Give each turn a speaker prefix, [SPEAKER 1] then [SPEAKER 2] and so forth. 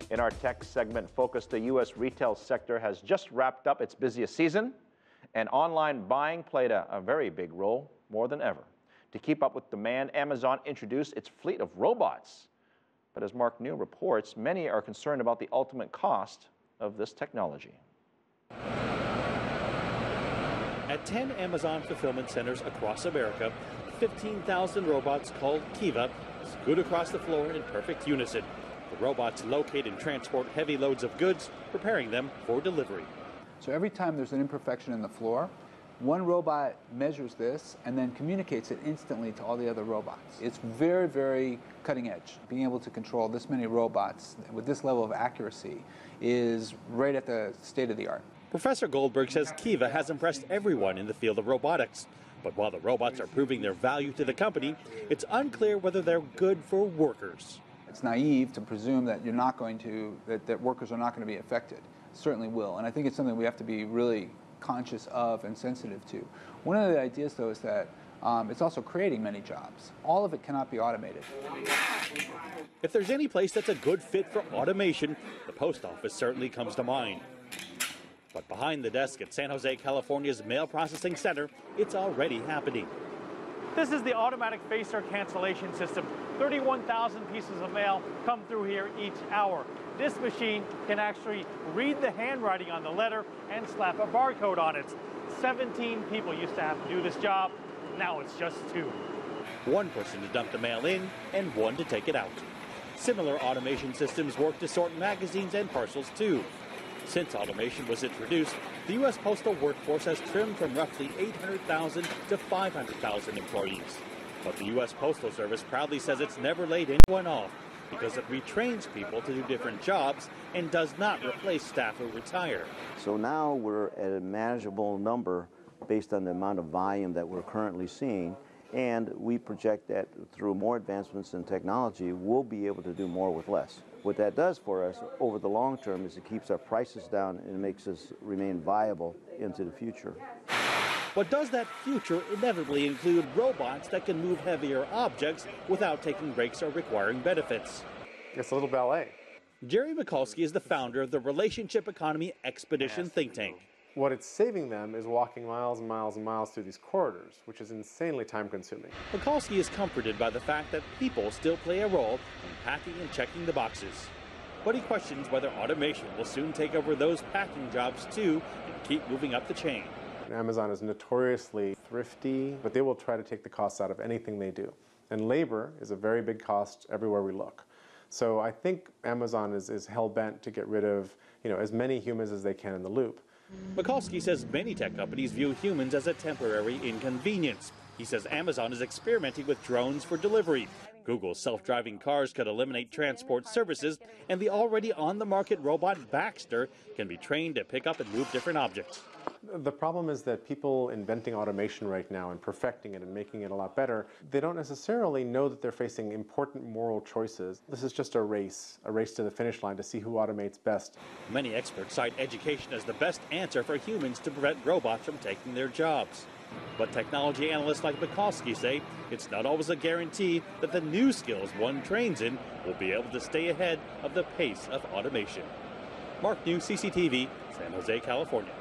[SPEAKER 1] In our tech segment focus, the U.S. retail sector has just wrapped up its busiest season, and online buying played a very big role, more than ever. To keep up with demand, Amazon introduced its fleet of robots. But as Mark New reports, many are concerned about the ultimate cost of this technology.
[SPEAKER 2] At 10 Amazon fulfillment centers across America, 15,000 robots called Kiva scoot across the floor in perfect unison. The robots locate and transport heavy loads of goods, preparing them for delivery.
[SPEAKER 3] So every time there's an imperfection in the floor, one robot measures this and then communicates it instantly to all the other robots. It's very, very cutting edge. Being able to control this many robots with this level of accuracy is right at the state of the art.
[SPEAKER 2] Professor Goldberg says Kiva has impressed everyone in the field of robotics. But while the robots are proving their value to the company, it's unclear whether they're good for workers.
[SPEAKER 3] It's naive to presume that you're not going to, that workers are not going to be affected. It certainly will. And I think it's something we have to be really conscious of and sensitive to. One of the ideas, though, is that it's also creating many jobs. All of it cannot be automated.
[SPEAKER 2] If there's any place that's a good fit for automation, the post office certainly comes to mind. But behind the desk at San Jose, California's Mail Processing Center, it's already happening.
[SPEAKER 4] This is the automatic facer cancellation system. 31,000 pieces of mail come through here each hour. This machine can actually read the handwriting on the letter and slap a barcode on it. 17 people used to have to do this job. Now it's just 2.
[SPEAKER 2] One person to dump the mail in and one to take it out. Similar automation systems work to sort magazines and parcels too. Since automation was introduced, the U.S. postal workforce has trimmed from roughly 800,000 to 500,000 employees. But the U.S. Postal Service proudly says it's never laid anyone off because it retrains people to do different jobs and does not replace staff who retire.
[SPEAKER 5] So now we're at a manageable number based on the amount of volume that we're currently seeing, and we project that through more advancements in technology, we'll be able to do more with less. What that does for us over the long term is it keeps our prices down and makes us remain viable into the future.
[SPEAKER 2] But does that future inevitably include robots that can move heavier objects without taking breaks or requiring benefits?
[SPEAKER 6] It's a little ballet.
[SPEAKER 2] Jerry Mikulski is the founder of the Relationship Economy Expedition think tank.
[SPEAKER 6] What it's saving them is walking miles and miles and miles through these corridors, which is insanely time-consuming.
[SPEAKER 2] Mikulski is comforted by the fact that people still play a role in packing and checking the boxes. But he questions whether automation will soon take over those packing jobs too and keep moving up the chain.
[SPEAKER 6] Amazon is notoriously thrifty, but they will try to take the costs out of anything they do. And labor is a very big cost everywhere we look. So I think Amazon is hell-bent to get rid of, as many humans as they can in the loop.
[SPEAKER 2] Mikulski says many tech companies view humans as a temporary inconvenience. He says Amazon is experimenting with drones for delivery. Google's self-driving cars could eliminate transport services, and the already on-the-market robot Baxter can be trained to pick up and move different objects.
[SPEAKER 6] The problem is that people inventing automation right now and perfecting it and making it a lot better, they don't necessarily know that they're facing important moral choices. This is just a race to the finish line to see who automates best.
[SPEAKER 2] Many experts cite education as the best answer for humans to prevent robots from taking their jobs. But technology analysts like Mikulski say it's not always a guarantee that the new skills one trains in will be able to stay ahead of the pace of automation. Mark New, CCTV, San Jose, California.